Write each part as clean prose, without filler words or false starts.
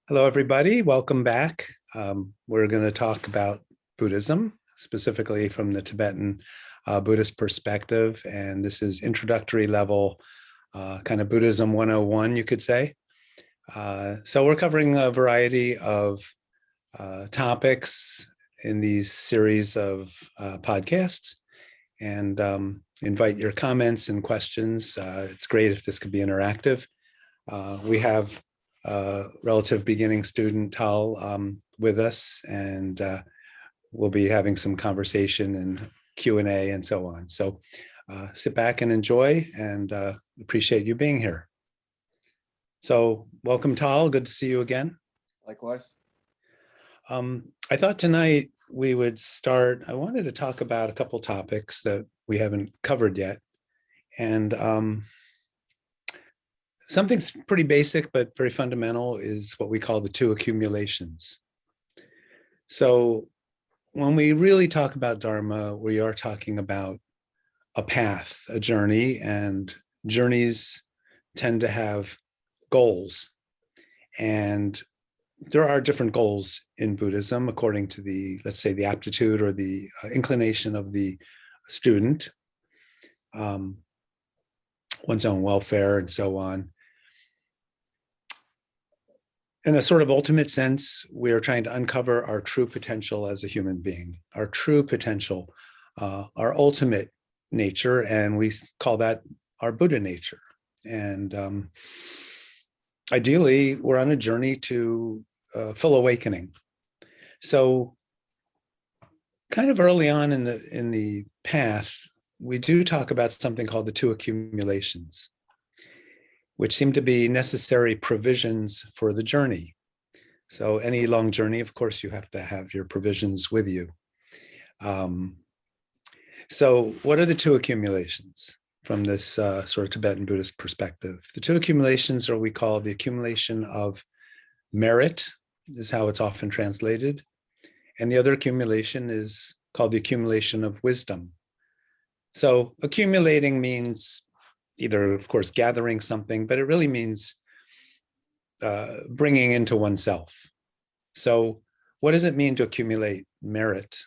Hello, everybody. Welcome back. We're going to talk about Buddhism, specifically from the Tibetan Buddhist perspective. And this is introductory level, kind of Buddhism 101, you could say. So we're covering a variety of topics in these series of podcasts, and invite your comments and questions. It's great if this could be interactive. We have relative beginning student Tal with us, and we'll be having some conversation and Q&A and so on. So sit back and enjoy, and appreciate you being here. So welcome, Tal. Good to see you again. Likewise. I thought tonight we would start. I wanted to talk about a couple topics that we haven't covered yet. And something pretty basic but very fundamental is what we call the two accumulations. So when we really talk about Dharma, we are talking about a path, a journey, and journeys tend to have goals. And there are different goals in Buddhism according to the, let's say, the aptitude or the inclination of the student, one's own welfare and so on. In a sort of ultimate sense, we are trying to uncover our true potential as a human being, our true potential, our ultimate nature, and we call that our Buddha nature. And ideally, we're on a journey to full awakening. So kind of early on in the path, we do talk about something called the two accumulations, which seem to be necessary provisions for the journey. So any long journey, of course, you have to have your provisions with you. So what are the two accumulations from this sort of Tibetan Buddhist perspective? The two accumulations are what we call the accumulation of merit, is how it's often translated. And the other accumulation is called the accumulation of wisdom. So accumulating means either, of course, gathering something, but it really means bringing into oneself. So what does it mean to accumulate merit?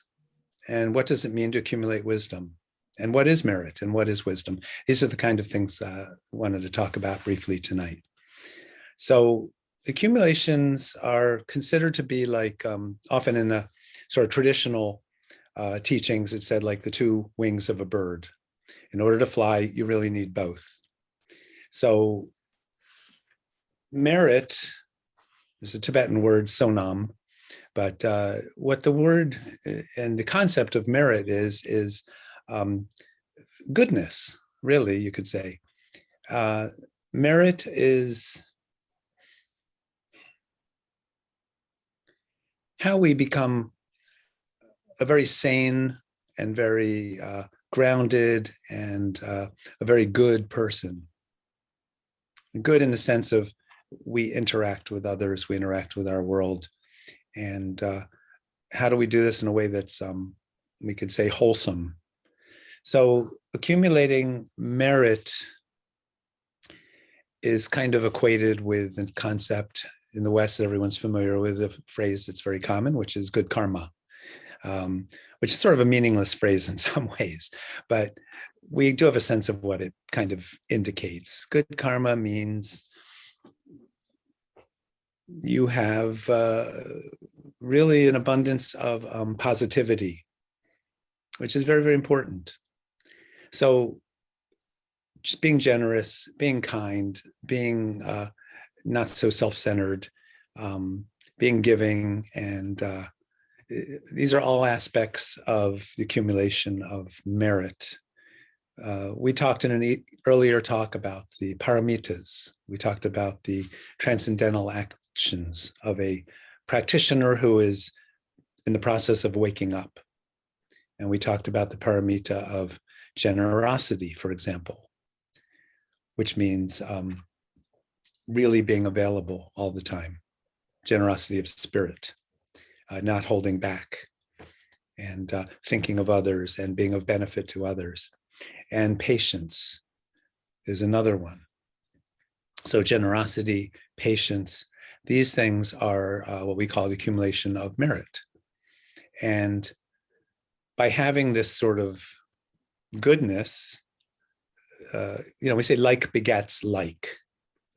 And what does it mean to accumulate wisdom? And what is merit and what is wisdom? These are the kind of things I wanted to talk about briefly tonight. So accumulations are considered to be like, often in the sort of traditional teachings, it said like the two wings of a bird. In order to fly, you really need both. So merit is a Tibetan word, sonam, but what the word and the concept of merit is goodness, really, you could say. Merit is how we become a very sane and very grounded and a very good person. Good in the sense of we interact with others, we interact with our world. And how do we do this in a way that's, we could say, wholesome? So accumulating merit is kind of equated with the concept in the West that everyone's familiar with, a phrase that's very common, which is good karma. Which is sort of a meaningless phrase in some ways, but we do have a sense of what it kind of indicates. Good karma means you have really an abundance of positivity, which is very, very important. So just being generous, being kind, being not so self-centered, being giving, and these are all aspects of the accumulation of merit. We talked in an earlier talk about the paramitas. We talked about the transcendental actions of a practitioner who is in the process of waking up. And we talked about the paramita of generosity, for example, which means really being available all the time. Generosity of spirit. Not holding back, and thinking of others and being of benefit to others. And patience is another one. So generosity, patience, These things are what we call the accumulation of merit. And by having this sort of goodness, we say like begets like.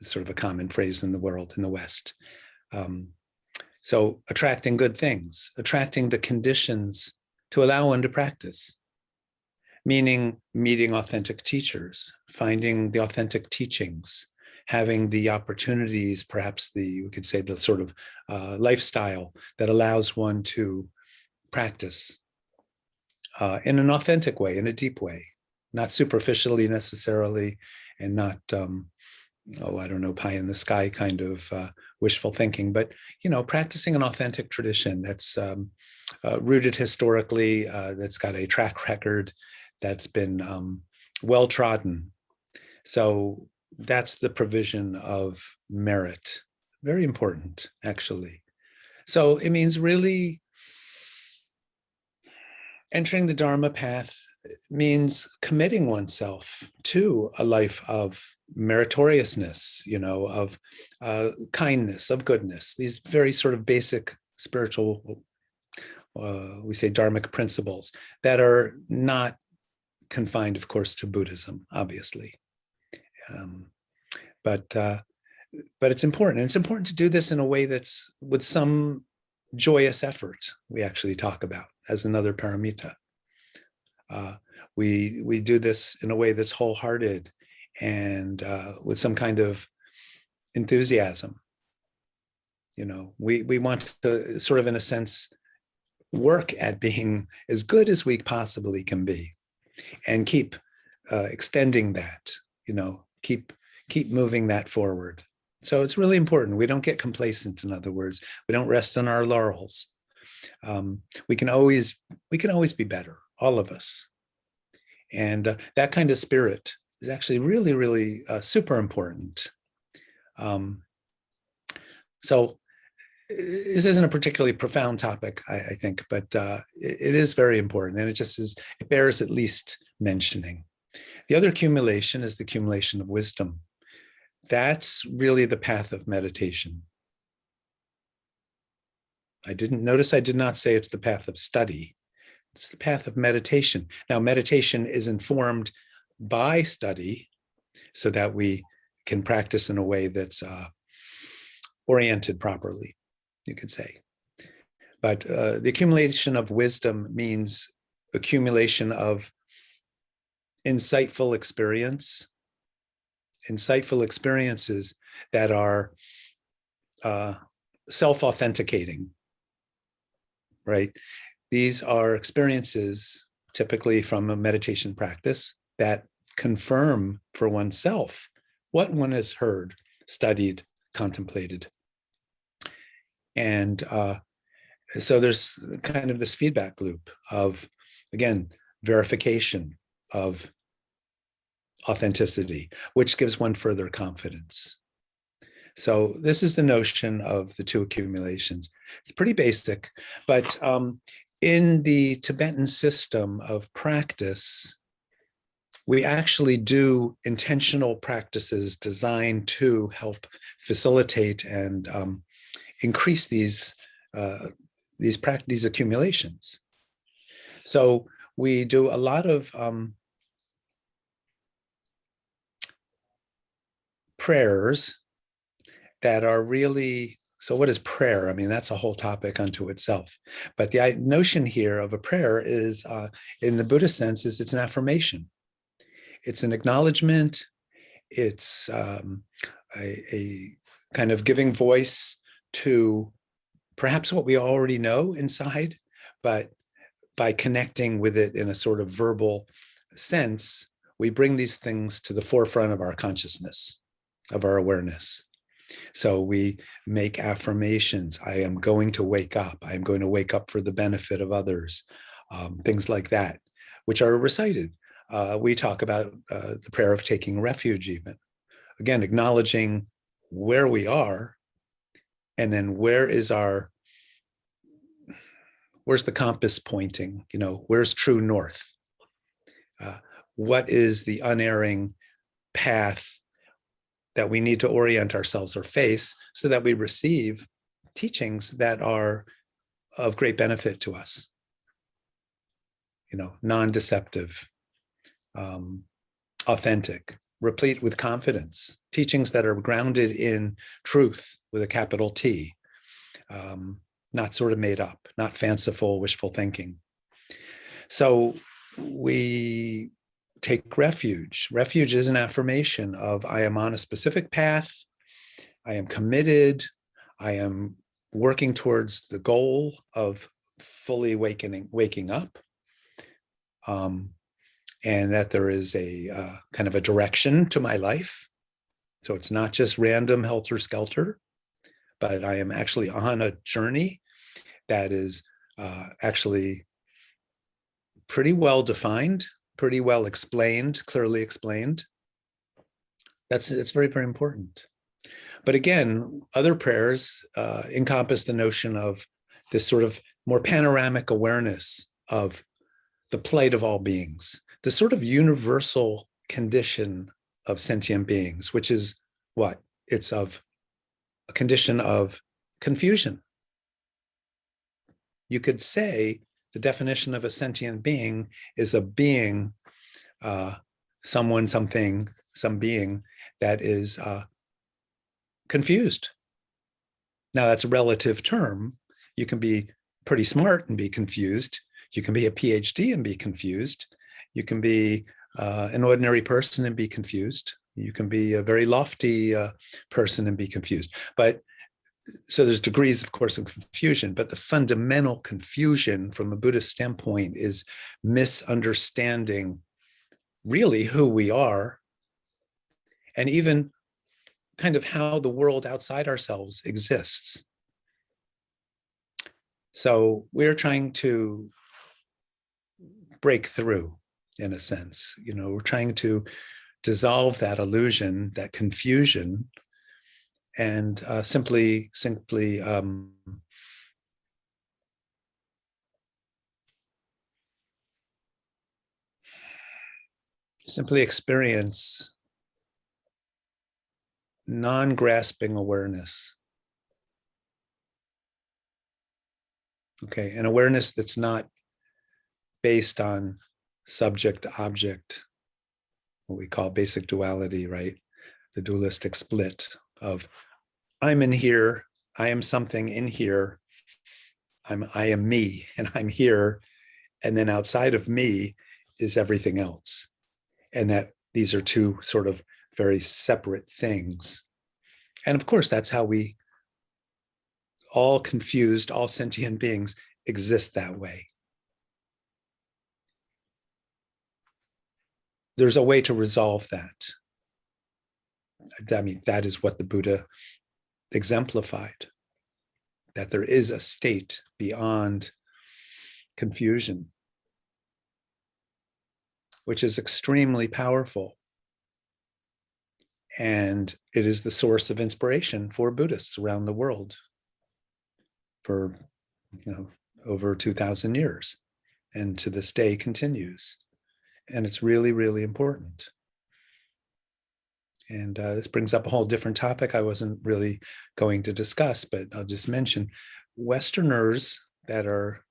It's sort of a common phrase in the world, in the West. So attracting good things, attracting the conditions to allow one to practice, meaning meeting authentic teachers, finding the authentic teachings, having the opportunities, perhaps we could say the sort of lifestyle that allows one to practice in an authentic way, in a deep way, not superficially necessarily, and not, pie in the sky kind of wishful thinking, but, practicing an authentic tradition that's rooted historically, that's got a track record, that's been well trodden. So that's the provision of merit. Very important, actually. So it means really entering the Dharma path means committing oneself to a life of meritoriousness, of kindness, of goodness, these very sort of basic spiritual, we say Dharmic principles that are not confined, of course, to Buddhism, obviously. But it's important. And it's important to do this in a way that's with some joyous effort, we actually talk about as another paramita. We do this in a way that's wholehearted and with some kind of enthusiasm. We want to sort of, in a sense, work at being as good as we possibly can be, and keep extending that. Keep moving that forward. So it's really important. We don't get complacent. In other words, we don't rest on our laurels. We can always be better, all of us. And that kind of spirit is actually really, really super important. So this isn't a particularly profound topic, I think, but it is very important, and it bears at least mentioning. The other accumulation is the accumulation of wisdom. That's really the path of meditation. I did not say it's the path of study. It's the path of meditation. Now, meditation is informed by study so that we can practice in a way that's oriented properly, you could say. But the accumulation of wisdom means accumulation of insightful experiences that are self-authenticating, right? These are experiences typically from a meditation practice that confirm for oneself what one has heard, studied, contemplated. And so there's kind of this feedback loop of, again, verification of authenticity, which gives one further confidence. So this is the notion of the two accumulations. It's pretty basic, but in the Tibetan system of practice, we actually do intentional practices designed to help facilitate and increase these accumulations. So we do a lot of prayers that are really, so what is prayer? I mean, that's a whole topic unto itself. But the notion here of a prayer is, in the Buddhist sense, is it's an affirmation. It's an acknowledgement. It's a kind of giving voice to perhaps what we already know inside, but by connecting with it in a sort of verbal sense, we bring these things to the forefront of our consciousness, of our awareness. So we make affirmations. I am going to wake up. I am going to wake up for the benefit of others. Things like that, which are recited. We talk about the prayer of taking refuge even. Again, acknowledging where we are, and then where's the compass pointing? Where's true north? What is the unerring path that we need to orient ourselves or face so that we receive teachings that are of great benefit to us. Non-deceptive, authentic, replete with confidence, teachings that are grounded in truth with a capital T, not sort of made up, not fanciful, wishful thinking. So we take refuge. Refuge is an affirmation of I am on a specific path, I am committed, I am working towards the goal of fully waking up, and that there is a kind of a direction to my life. So it's not just random helter-skelter, but I am actually on a journey that is actually pretty well defined, pretty well explained, clearly explained. It's very, very important. But again, other prayers encompass the notion of this sort of more panoramic awareness of the plight of all beings, the sort of universal condition of sentient beings, which is what? It's of a condition of confusion. You could say the definition of a sentient being is a being, someone, something, some being that is confused. Now, that's a relative term. You can be pretty smart and be confused. You can be a PhD and be confused. You can be an ordinary person and be confused. You can be a very lofty person and be confused. But so there's degrees, of course, of confusion, but the fundamental confusion from a Buddhist standpoint is misunderstanding really who we are, and even kind of how the world outside ourselves exists. So we're trying to break through, in a sense. We're trying to dissolve that illusion, that confusion, and simply experience non-grasping awareness. Okay, an awareness that's not based on subject-object, what we call basic duality, right? The dualistic split of I'm in here, I am something in here, I am me, and I'm here, and then outside of me is everything else. And that these are two sort of very separate things. And of course, that's how we, all confused, all sentient beings, exist that way. There's a way to resolve that. I mean, that is what the Buddha exemplified, that there is a state beyond confusion, which is extremely powerful. And it is the source of inspiration for Buddhists around the world for over 2,000 years, and to this day continues. And it's really, really important. And this brings up a whole different topic I wasn't really going to discuss, but I'll just mention Westerners that are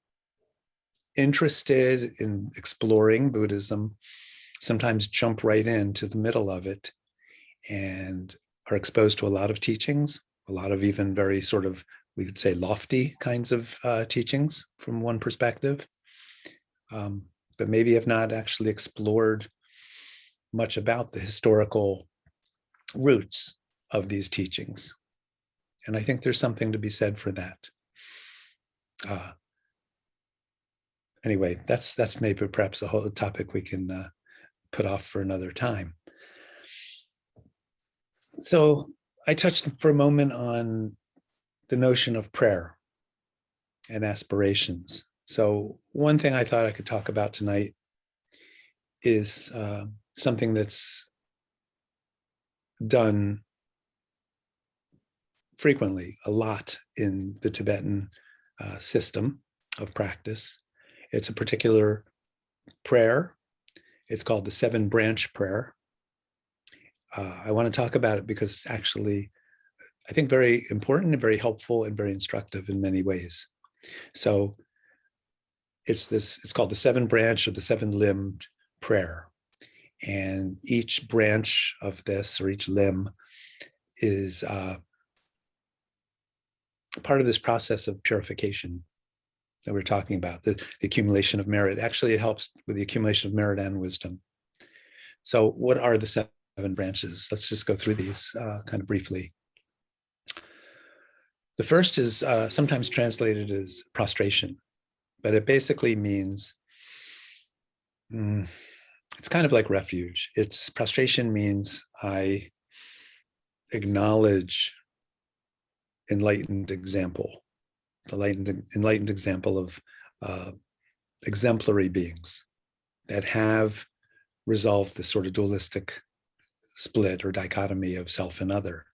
interested in exploring Buddhism sometimes jump right into the middle of it and are exposed to a lot of teachings, a lot of even very sort of, we could say, lofty kinds of teachings from one perspective, but maybe have not actually explored much about the historical roots of these teachings. And I think there's something to be said for that. Anyway, that's maybe perhaps a whole topic we can put off for another time. So I touched for a moment on the notion of prayer and aspirations. So one thing I thought I could talk about tonight is something that's done frequently, a lot in the Tibetan system of practice. It's a particular prayer. It's called the 7-branch prayer. I want to talk about it because it's actually, I think, very important and very helpful and very instructive in many ways. So it's called the 7-branch or the 7-limbed prayer. And each branch of this, or each limb, is part of this process of purification that we're talking about, the accumulation of merit. Actually, it helps with the accumulation of merit and wisdom. So what are the 7 branches? Let's just go through these kind of briefly. The first is sometimes translated as prostration, but it basically means, it's kind of like refuge. Prostration means I acknowledge enlightened example, the enlightened example of exemplary beings that have resolved the sort of dualistic split or dichotomy of self and other.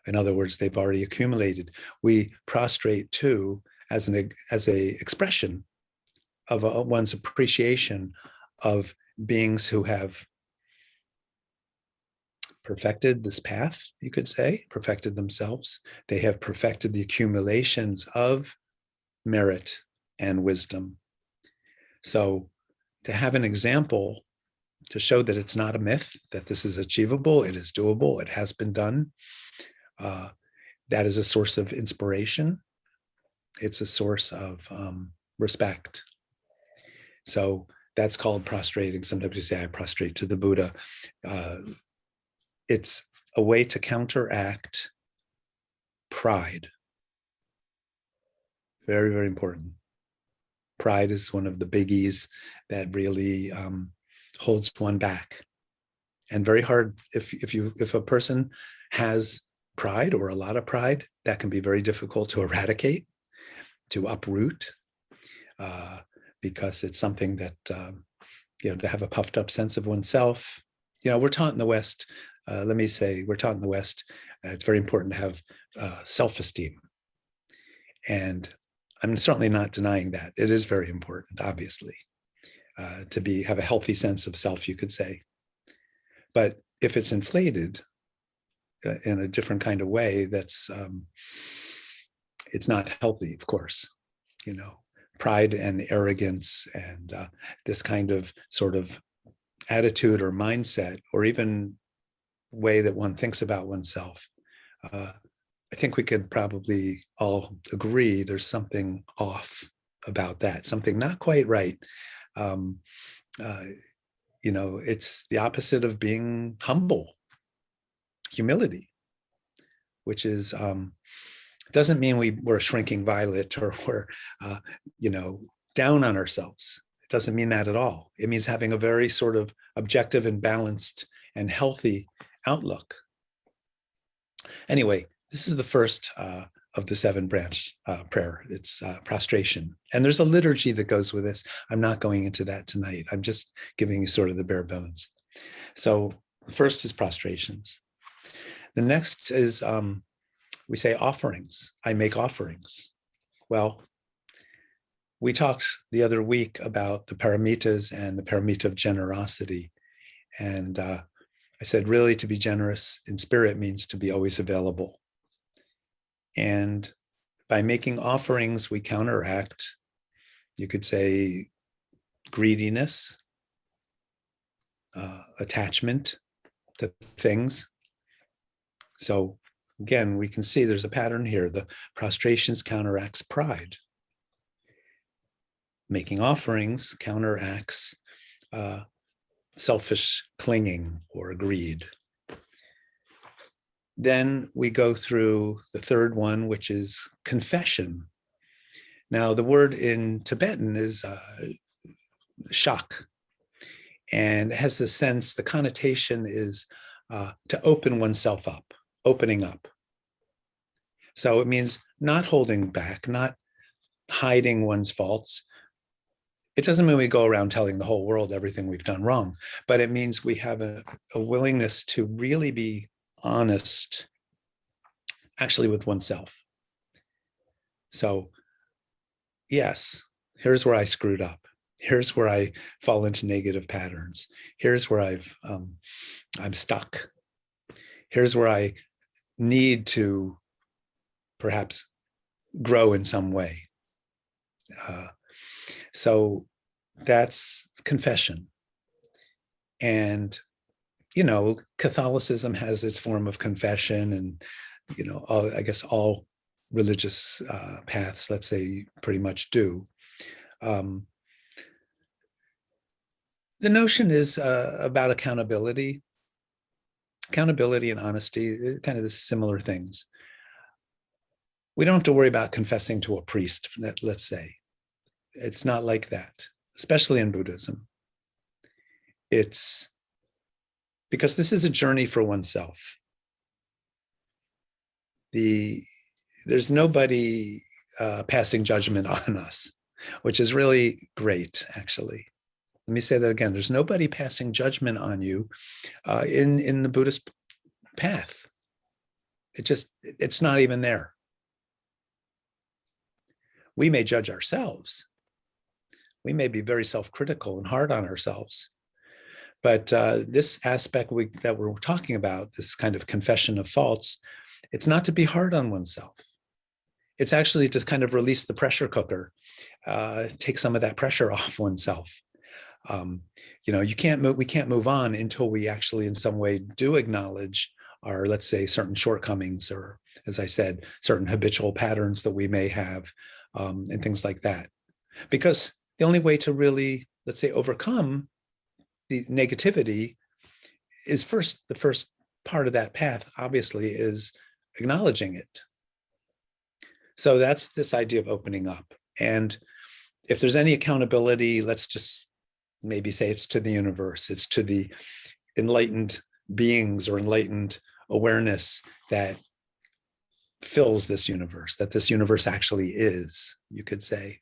In other words, they've already accumulated. We prostrate too as a expression of one's appreciation of beings who have perfected this path, you could say, perfected themselves. They have perfected the accumulations of merit and wisdom. So to have an example to show that it's not a myth, that this is achievable, it is doable, it has been done, that is a source of inspiration. It's a source of respect. So that's called prostrating. Sometimes you say, I prostrate to the Buddha. It's a way to counteract pride. Very, very important. Pride is one of the biggies that really holds one back. And very hard, if a person has pride or a lot of pride, that can be very difficult to eradicate, to uproot, because it's something that, to have a puffed up sense of oneself. We're taught in the West, we're taught in the West, it's very important to have self-esteem. And I'm certainly not denying that. It is very important, obviously, to have a healthy sense of self, you could say. But if it's inflated in a different kind of way, it's not healthy, of course. Pride and arrogance and this kind of sort of attitude or mindset, or even way that one thinks about oneself. I think we could probably all agree there's something off about that, something not quite right. It's the opposite of being humble, humility, which is, doesn't mean we're a shrinking violet or we're, down on ourselves. It doesn't mean that at all. It means having a very sort of objective and balanced and healthy outlook. Anyway, this is the first of the 7-branch prayer. It's prostration. And there's a liturgy that goes with this. I'm not going into that tonight. I'm just giving you sort of the bare bones. So the first is prostrations. The next is, we say offerings. I make offerings. Well, we talked the other week about the paramitas and the paramita of generosity. And I said, really, to be generous in spirit means to be always available. And by making offerings, we counteract, you could say, greediness, attachment to things. So again, we can see there's a pattern here. The prostrations counteracts pride. Making offerings counteracts selfish clinging or greed. Then we go through the third one, which is confession. Now, the word in Tibetan is shak, and it has the sense, the connotation is to open oneself up, opening up. So it means not holding back, not hiding one's faults. It doesn't mean we go around telling the whole world everything we've done wrong, but it means we have a willingness to really be honest, actually, with oneself. So, yes, here's where I screwed up. Here's where I fall into negative patterns. Here's where I'm stuck. Here's where I need to perhaps grow in some way. So that's confession. And, Catholicism has its form of confession, and, I guess all religious paths, let's say, pretty much do. The notion is about accountability and honesty, kind of the similar things. We don't have to worry about confessing to a priest, let's say. It's not like that, especially in Buddhism. It's because this is a journey for oneself. There's nobody passing judgment on us, which is really great, actually. Let me say that again. There's nobody passing judgment on you in the Buddhist path. It's not even there. We may judge ourselves. We may be very self-critical and hard on ourselves. But this aspect that we're talking about, this kind of confession of faults, it's not to be hard on oneself. It's actually to kind of release the pressure cooker, take some of that pressure off oneself. We can't move on until we actually in some way do acknowledge our, let's say, certain shortcomings, or, as I said, certain habitual patterns that we may have, and things like that. Because the only way to really, let's say, overcome the negativity is the first part of that path, obviously, is acknowledging it. So that's this idea of opening up. And if there's any accountability, let's just maybe say it's to the universe, it's to the enlightened beings or enlightened awareness that fills this universe, that this universe actually is, you could say.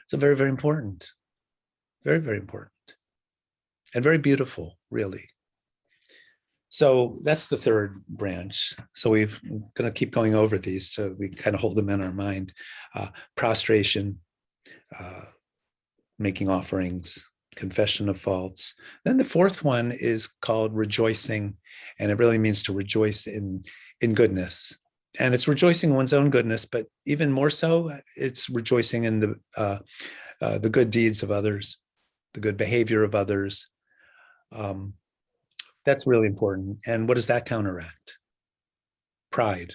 So very, very important. Very, very important. And very beautiful, really. So that's the third branch. So we're going to keep going over these so we kind of hold them in our mind. Prostration, making offerings, confession of faults. Then the fourth one is called rejoicing, and it really means to rejoice in goodness. And it's rejoicing in one's own goodness, but even more so, it's rejoicing in the good deeds of others, the good behavior of others. That's really important. And what does that counteract? Pride.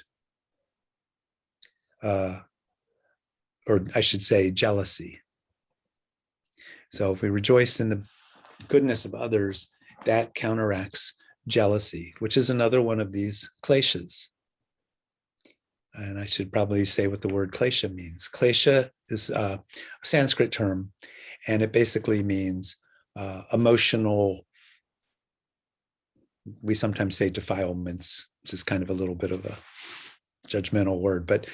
Or I should say jealousy. So if we rejoice in the goodness of others, that counteracts jealousy, which is another one of these kleshas. And I should probably say what the word klesha means. Klesha is a Sanskrit term, and it basically means emotional, we sometimes say defilements, which is kind of a little bit of a judgmental word, but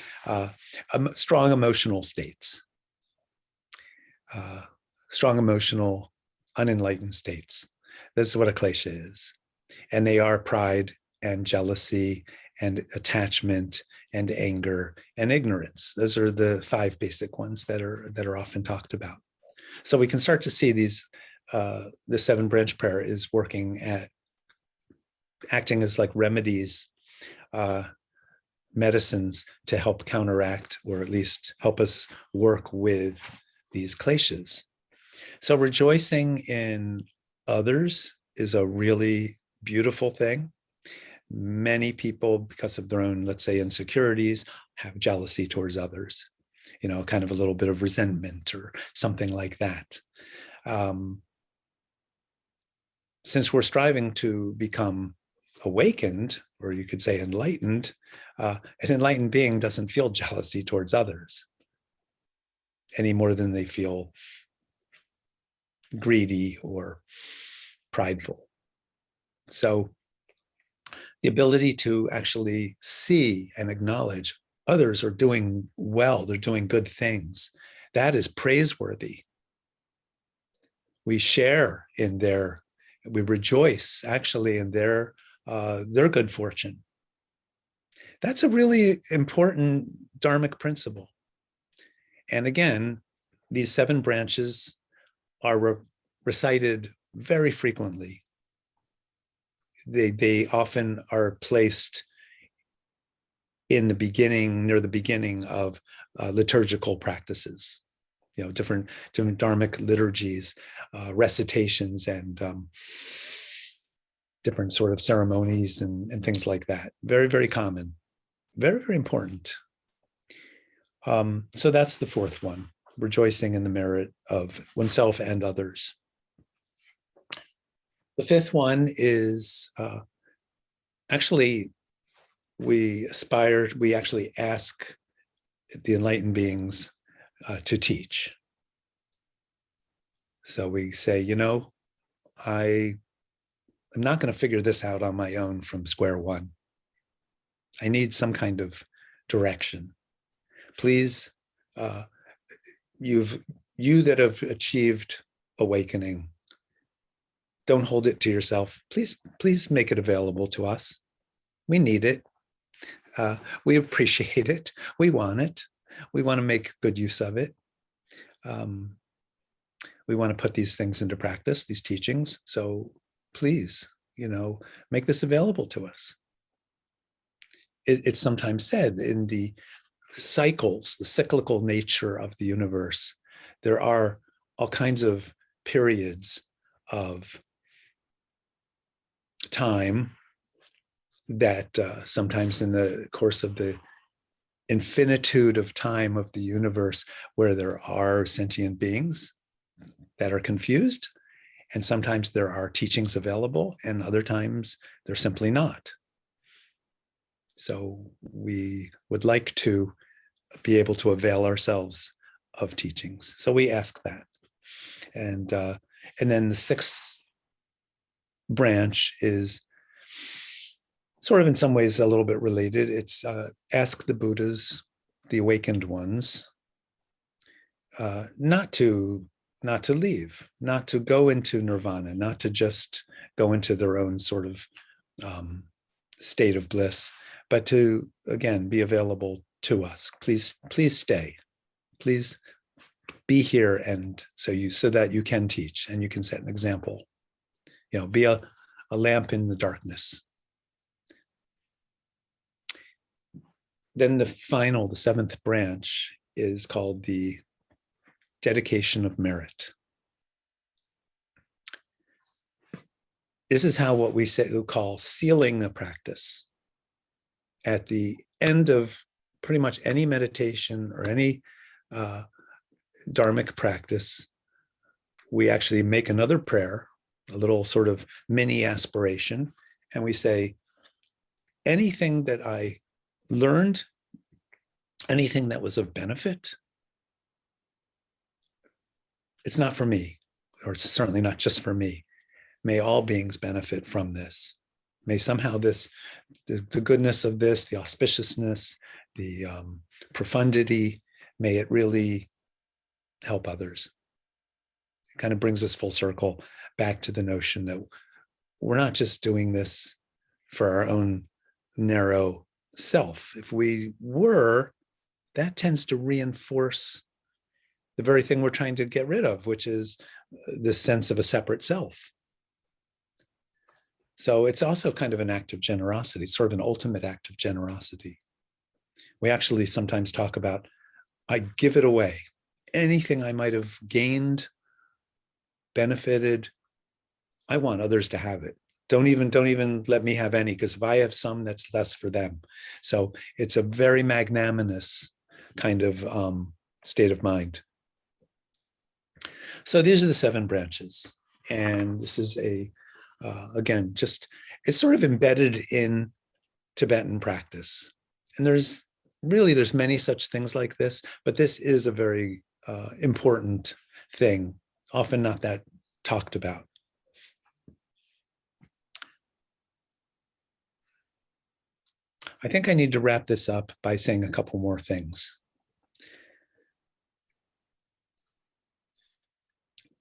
strong emotional states, strong emotional, unenlightened states. This is what a klesha is. And they are pride and jealousy and attachment and anger and ignorance. Those are the five basic ones that are often talked about. So we can start to see these, the seven branch prayer is acting as like remedies, medicines to help counteract, or at least help us work with these kleshas. So rejoicing in others is a really beautiful thing. Many people, because of their own, let's say, insecurities, have jealousy towards others, kind of a little bit of resentment or something like that. Since we're striving to become awakened, or you could say enlightened, an enlightened being doesn't feel jealousy towards others any more than they feel greedy or prideful. So the ability to actually see and acknowledge others are doing well, they're doing good things, that is praiseworthy. We share in we rejoice actually in their good fortune. That's a really important dharmic principle. And again, these seven branches are recited very frequently. they often are placed in the beginning, near the beginning of liturgical practices, different dharmic liturgies, recitations, and different sort of ceremonies and things like that. Very, very common, very, very important. So that's the fourth one, rejoicing in the merit of oneself and others. The fifth one is actually, we actually ask the enlightened beings to teach. So we say, I'm not going to figure this out on my own from square one. I need some kind of direction. Please, you that have achieved awakening, don't hold it to yourself. Please make it available to us. We need it. We appreciate it. We want it. We want to make good use of it. We want to put these things into practice, these teachings. So please, make this available to us. It's sometimes said in the cycles, the cyclical nature of the universe, there are all kinds of periods of time that sometimes in the course of the infinitude of time of the universe, where there are sentient beings that are confused, and sometimes there are teachings available, and other times they're simply not. So we would like to be able to avail ourselves of teachings. So we ask that. And then the sixth branch is sort of in some ways a little bit related. It's ask the Buddhas, the awakened ones, not to leave, not to go into nirvana, not to just go into their own sort of state of bliss, but to, again, be available to us. Please stay. Please be here, and so that you can teach and you can set an example. Be a lamp in the darkness. Then the seventh branch is called the dedication of merit. This is how what we call sealing a practice. At the end of pretty much any meditation or any dharmic practice, we actually make another prayer, a little sort of mini aspiration, and we say, anything that I learned, anything that was of benefit, it's not for me, or it's certainly not just for me. May all beings benefit from this. May somehow the goodness of this, the auspiciousness, the profundity, may it really help others. It kind of brings us full circle back to the notion that we're not just doing this for our own narrow self. If we were, that tends to reinforce the very thing we're trying to get rid of, which is this sense of a separate self. So it's also kind of an act of generosity, it's sort of an ultimate act of generosity. We actually sometimes talk about, I give it away. Anything I might have gained, benefited, I want others to have it. Don't even let me have any, because if I have some, that's less for them. So it's a very magnanimous kind of state of mind. So these are the seven branches. And this is again, just, it's sort of embedded in Tibetan practice. And there's many such things like this, but this is a very important thing, often not that talked about. I think I need to wrap this up by saying a couple more things,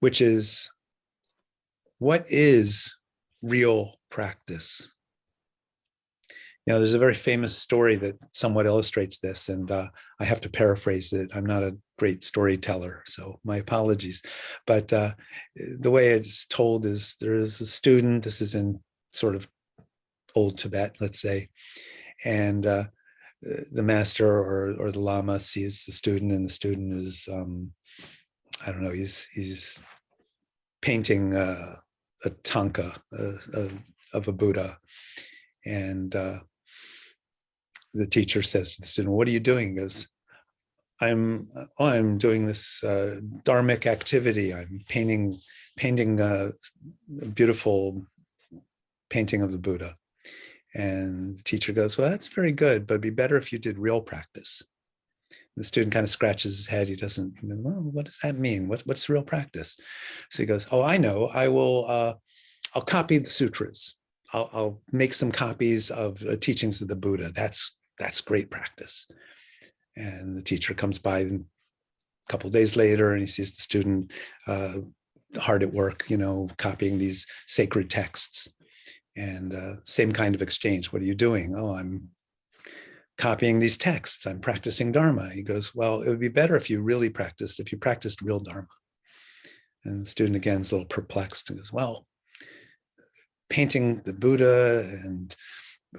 which is, what is real practice? There's a very famous story that somewhat illustrates this, and I have to paraphrase it. I'm not a great storyteller, so my apologies. But the way it's told is, there is a student, this is in sort of old Tibet, let's say, and the master or the Lama sees the student, and the student is, I don't know, he's painting a tanka of a Buddha, and the teacher says to the student, "What are you doing?" He goes, I'm doing this dharmic activity. I'm painting a beautiful painting of the Buddha." And the teacher goes, "Well, that's very good, but it'd be better if you did real practice." The student kind of scratches his head. He doesn't, well, what does that mean? What's real practice? So he goes, "Oh, I know. I will, I'll copy the sutras. I'll make some copies of teachings of the Buddha. That's great practice." And the teacher comes by a couple of days later, and he sees the student hard at work, copying these sacred texts. And same kind of exchange. "What are you doing?" "Oh, I'm copying these texts. I'm practicing Dharma." He goes, "Well, it would be better if you practiced real Dharma." And the student again is a little perplexed and goes, "Well, painting the Buddha and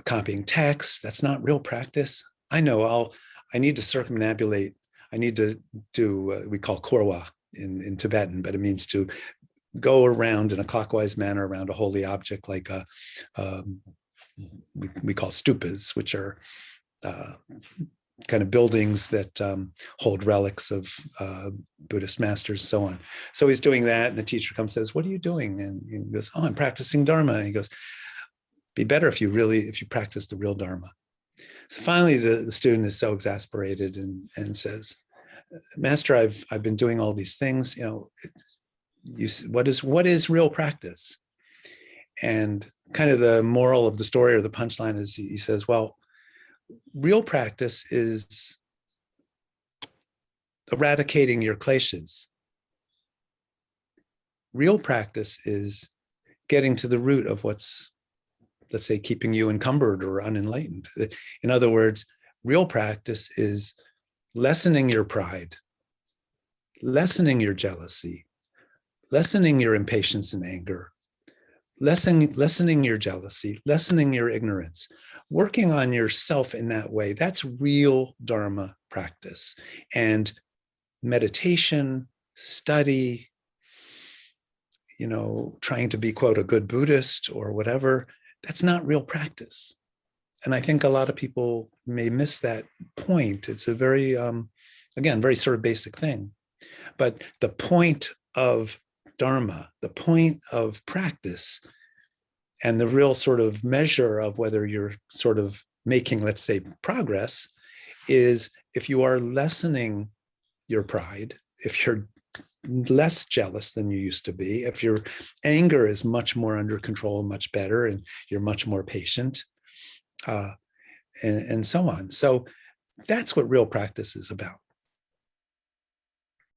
copying texts, that's not real practice. I know, I need to circumambulate. I need to do, we call korwa in Tibetan, but it means to go around in a clockwise manner around a holy object, like we call stupas, which are kind of buildings that hold relics of Buddhist masters, so on." So he's doing that, and the teacher comes and says, "What are you doing?" And he goes, "Oh, I'm practicing Dharma." And he goes, "Be better if you practice the real Dharma." So finally, the student is so exasperated and says, "Master, I've been doing all these things. What is real practice?" And kind of the moral of the story, or the punchline, is he says, "Well, real practice is eradicating your kleshas. Real practice is getting to the root of what's, let's say, keeping you encumbered or unenlightened. In other words, real practice is lessening your pride, lessening your jealousy, lessening your impatience and anger, lessening your jealousy, lessening your ignorance, working on yourself in that way. That's real Dharma practice. And meditation, study, trying to be, quote, a good Buddhist or whatever, that's not real practice." And I think a lot of people may miss that point. It's a very, again, very sort of basic thing. But the point of Dharma, the point of practice, and the real sort of measure of whether you're sort of making, let's say, progress, is if you are lessening your pride, if you're less jealous than you used to be, if your anger is much more under control, much better, and you're much more patient, and so on. So that's what real practice is about.